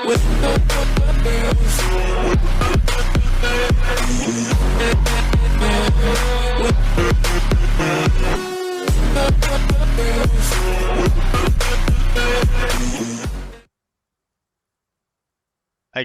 Hey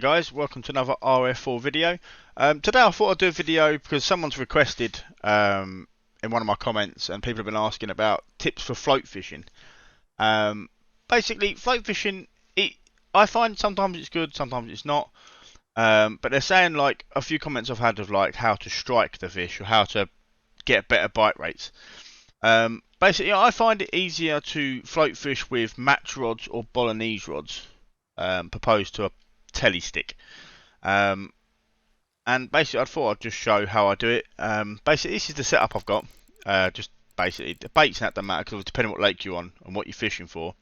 guys, welcome to another RF4 video. Today I thought I'd do a video because someone's requested in one of my comments, and people have been asking about tips for float fishing. Basically, float fishing, I find sometimes it's good, sometimes it's not. But they're saying, like, a few comments I've had of like how to strike the fish or how to get better bite rates. Basically, I find it easier to float fish with match rods or Bolognese rods, opposed to a telescopic. And basically I thought I'd just show how I do it. Basically this is the setup I've got. Just basically the baits and that don't matter, because depending on what lake you're on and what you're fishing for,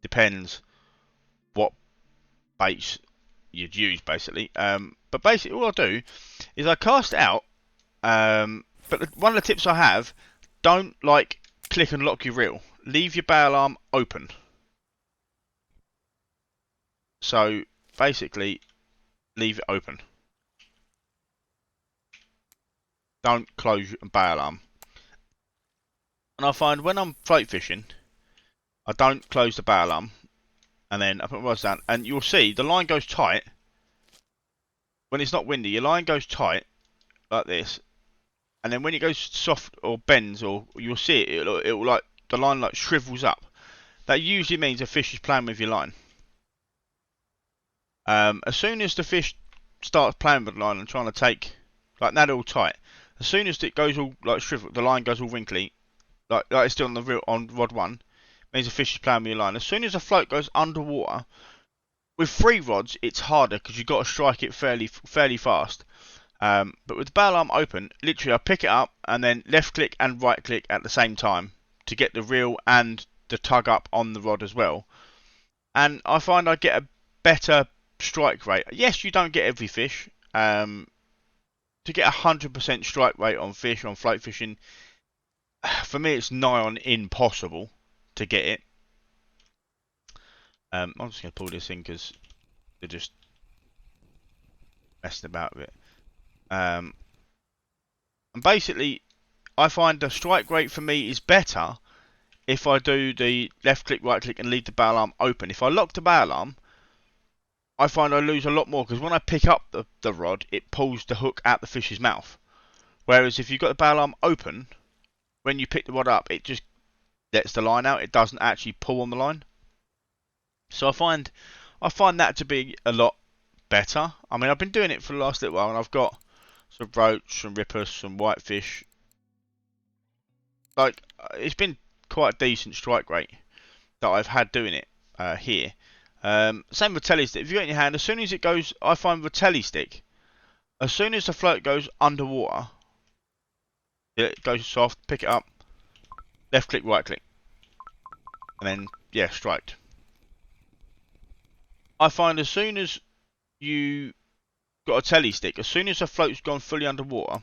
depends what baits you'd use basically. But basically all I do is I cast it out, but one of the tips I have, don't like click and lock your reel. Leave your bail arm open. So basically leave it open. Don't close your bail arm. And I find when I'm float fishing, I don't close the bail arm, and then I put my rods down, and you'll see the line goes tight. When it's not windy, your line goes tight like this, and then when it goes soft or bends, or you'll see it, it'll like the line like shrivels up. That usually means a fish is playing with your line. As soon as the fish starts playing with the line and trying to take, like now they're all tight. As soon as it goes all like shriveled, the line goes all wrinkly, like it's still on the reel on rod one, means the fish is playing with your line. As soon as the float goes underwater, with 3 rods it's harder because you've got to strike it fairly fast. But with the bail arm open, literally I pick it up and then left click and right click at the same time to get the reel and the tug up on the rod as well. And I find I get a better strike rate. Yes, you don't get every fish. To get 100% strike rate on fish on float fishing, for me it's nigh on impossible to get it. I'm just going to pull this in because they're just messing about with it. And basically I find the strike rate for me is better if I do the left click, right click and leave the bail arm open. If I lock the bail arm, I find I lose a lot more, because when I pick up the rod, it pulls the hook out the fish's mouth. Whereas if you've got the bail arm open, when you pick the rod up, it just lets the line out. It doesn't actually pull on the line. So I find that to be a lot better. I mean, I've been doing it for the last little while, and I've got some roach, some rippers, some whitefish. Like, it's been quite a decent strike rate that I've had doing it here. Same with telescopic. If you got it in your hand, as soon as it goes, I find with telescopic, as soon as the float goes underwater, it goes soft, pick it up, left click, right click, and then yeah, striked. I find as soon as you got a telescopic, as soon as the float's gone fully underwater,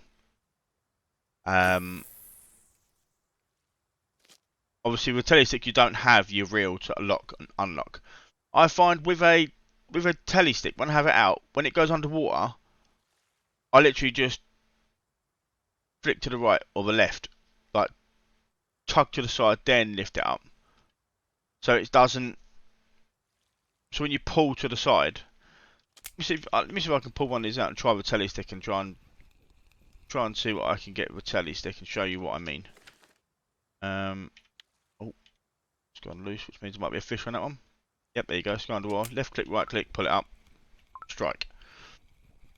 obviously with telescopic you don't have your reel to lock and unlock. I find with a telescopic, when I have it out, when it goes underwater, I literally just flick to the right or the left, like tug to the side, then lift it up. So it doesn't. So when you pull to the side, let me see if I can pull one of these out and try with telescopic and try and see what I can get with telescopic and show you what I mean. Oh, it's gone loose, which means there might be a fish on that one. Yep, there you go. It's gone underwater. Left click, right click, pull it up, strike.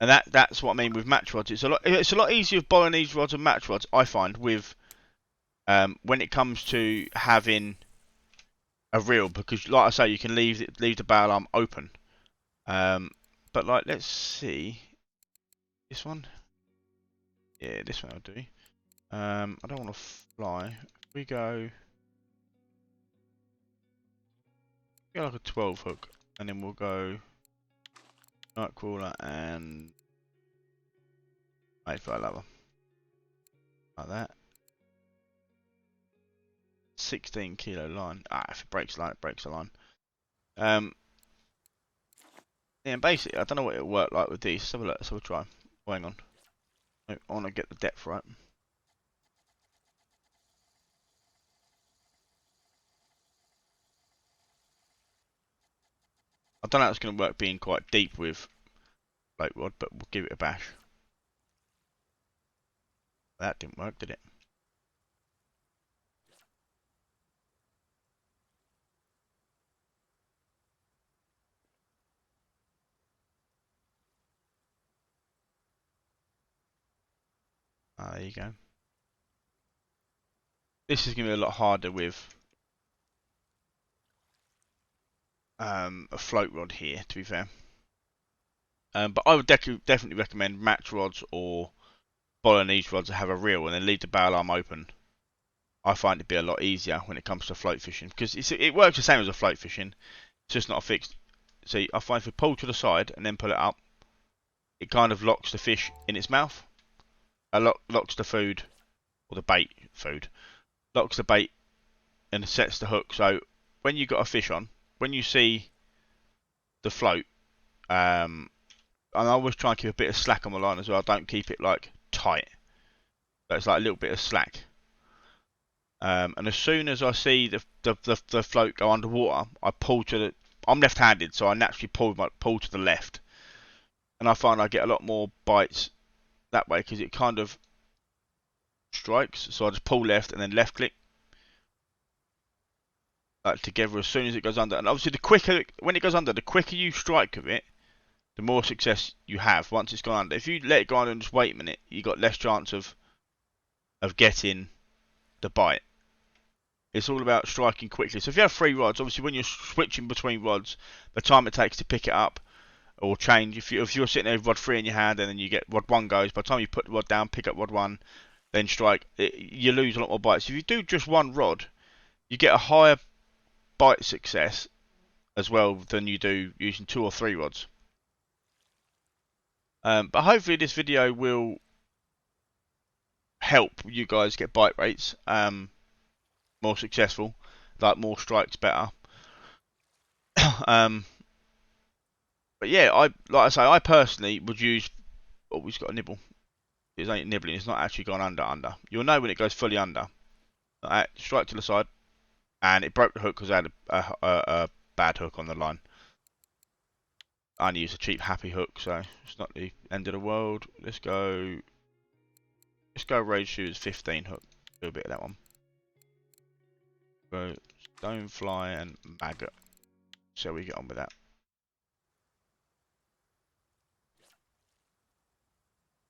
And that's what I mean with match rods. It's a lot easier with Bolognese rods and match rods, I find, with when it comes to having a reel, because like I say, you can leave the bail arm open. But like, let's see this one. Yeah, this one I'll do. I don't want to fly. If we go like a 12 hook, and then we'll go night crawler and mayfly lover, like that. 16 kilo line. If it breaks the line, it breaks the line. Yeah, and basically, I don't know what it'll work like with these. Let's have a look. Let's have a try. Oh, hang on. I want to get the depth right. I don't know how it's going to work being quite deep with float rod, but we'll give it a bash. That didn't work, did it? Ah, there you go. This is going to be a lot harder with a float rod here, to be fair. But I would definitely recommend match rods or Bolognese rods that have a reel and then leave the barrel arm open. I find it to be a lot easier when it comes to float fishing because it works the same as a float fishing. It's just not a fixed. See, I find if we pull to the side and then pull it up, it kind of locks the fish in its mouth. Locks the food, or the bait food, locks the bait and sets the hook. So when you got a fish on, when you see the float, and I always try and keep a bit of slack on my line as well. I don't keep it like tight. So it's like a little bit of slack. And as soon as I see the float go underwater, I pull to the. I'm left-handed, so I naturally pull to the left, and I find I get a lot more bites that way because it kind of strikes. So I just pull left and then left click, like together as soon as it goes under. And obviously, the quicker when it goes under, the quicker you strike with it, the more success you have once it's gone under. If you let it go under and just wait a minute, you got less chance of getting the bite. It's all about striking quickly. So if you have 3 rods, obviously when you're switching between rods, the time it takes to pick it up or change. If you're sitting there with rod 3 in your hand and then you get rod 1 goes, by the time you put the rod down, pick up rod 1, then strike, you lose a lot more bites. If you do just 1 rod, you get a higher bite success as well than you do using 2 or 3 rods. But hopefully this video will help you guys get bite rates more successful, like more strikes better. But yeah, like I say, I personally would use. Oh, he's got a nibble. It's ain't nibbling. It's not actually gone under. You'll know when it goes fully under. Right, strike to the side, and it broke the hook because I had a bad hook on the line. I only used a cheap happy hook, so it's not the end of the world. Let's go Rage Shoes 15 hook. Do a bit of that one. Go Stonefly and Maggot. So we get on with that.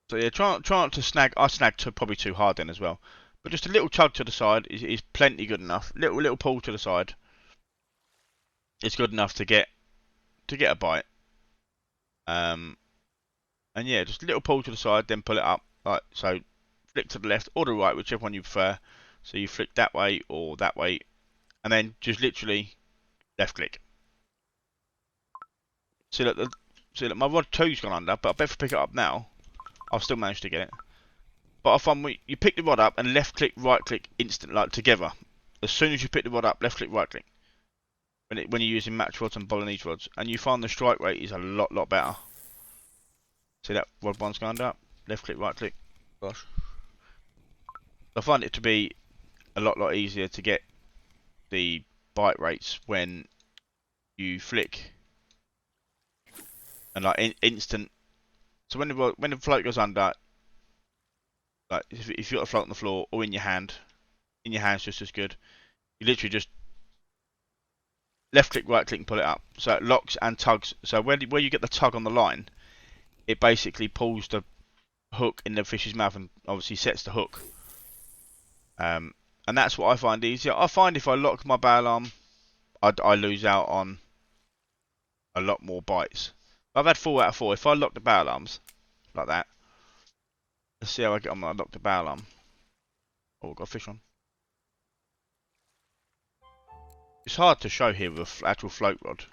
So yeah, try not to snag. I snagged probably too hard then as well. But just a little tug to the side is plenty good enough. Little pull to the side. It's good enough to get a bite. And yeah, just a little pull to the side, then pull it up. Like so, flick to the left or the right, whichever one you prefer. So you flick that way or that way, and then just literally left click. See that my rod 2's gone under, but I bet if I pick it up now, I'll still manage to get it. But I find you pick the rod up and left click, right click, instant like together. As soon as you pick the rod up, left click, right click. When you're using match rods and Bolognese rods, and you find the strike rate is a lot better. See that rod 1's gone under, left click, right click. Gosh, I find it to be a lot easier to get the bite rates when you flick and like instant. So when the float goes under, like if you've got a float on the floor or in your hand's just as good. You literally just left click, right click and pull it up. So it locks and tugs. So where you get the tug on the line, it basically pulls the hook in the fish's mouth and obviously sets the hook. And that's what I find easier. I find if I lock my barrel arm, I lose out on a lot more bites. I've had 4 out of 4. If I lock the barrel arms like that, let's see how I get on when I lock the barrel arm. Oh, I've got a fish on. It's hard to show here with an actual float rod.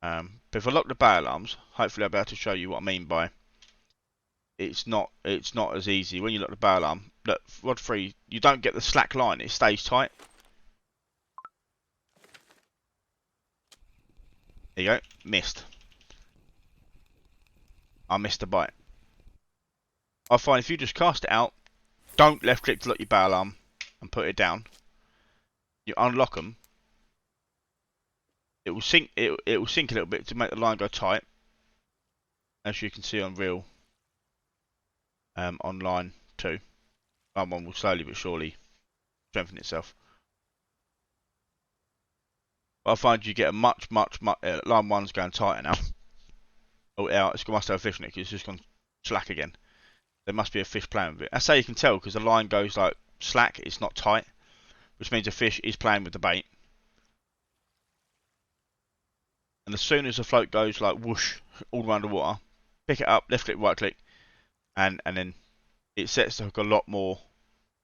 But if I lock the barrel arms, hopefully I'll be able to show you what I mean by it's not as easy. When you lock the barrel arm, look, rod 3, you don't get the slack line, it stays tight. There you go, missed. I missed the bite. I find if you just cast it out, don't left click to lock your bail arm and put it down. You unlock them. It will sink. It will sink a little bit to make the line go tight, as you can see on real. On line 2, line 1 will slowly but surely strengthen itself. But I find you get a much line 1's going tighter now. Oh yeah, it's must have a fish in it because it's just gone slack again. There must be a fish playing with it. That's how you can tell because the line goes like slack. It's not tight, which means the fish is playing with the bait. And as soon as the float goes like whoosh all around the water, pick it up, left click, right click, and then it sets the hook a lot more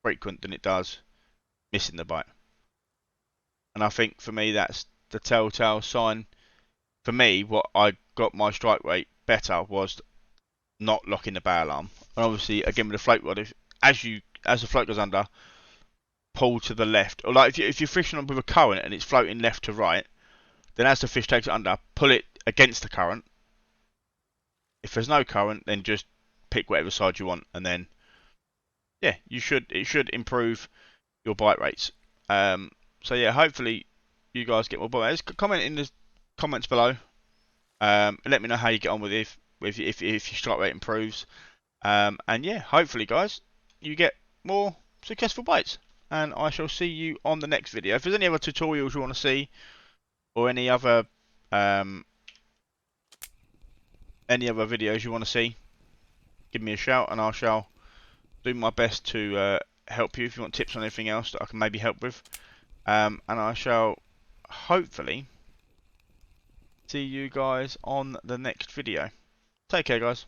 frequent than it does missing the bite. And I think for me that's the telltale sign. For me, what I got my strike rate better was not locking the bail arm. And obviously, again with the float rod, as the float goes under, pull to the left. Or like if you're fishing with a current and it's floating left to right, then as the fish takes it under, pull it against the current. If there's no current, then just pick whatever side you want, and then yeah, it should improve your bite rates. So yeah, hopefully you guys get more bite rates. Comment in the comments below, and let me know how you get on with it if your strike rate improves. And yeah, hopefully guys, you get more successful bites. And I shall see you on the next video. If there's any other tutorials you want to see, or any other videos you want to see, give me a shout and I shall do my best to help you if you want tips on anything else that I can maybe help with. And I shall hopefully see you guys on the next video. Take care, guys.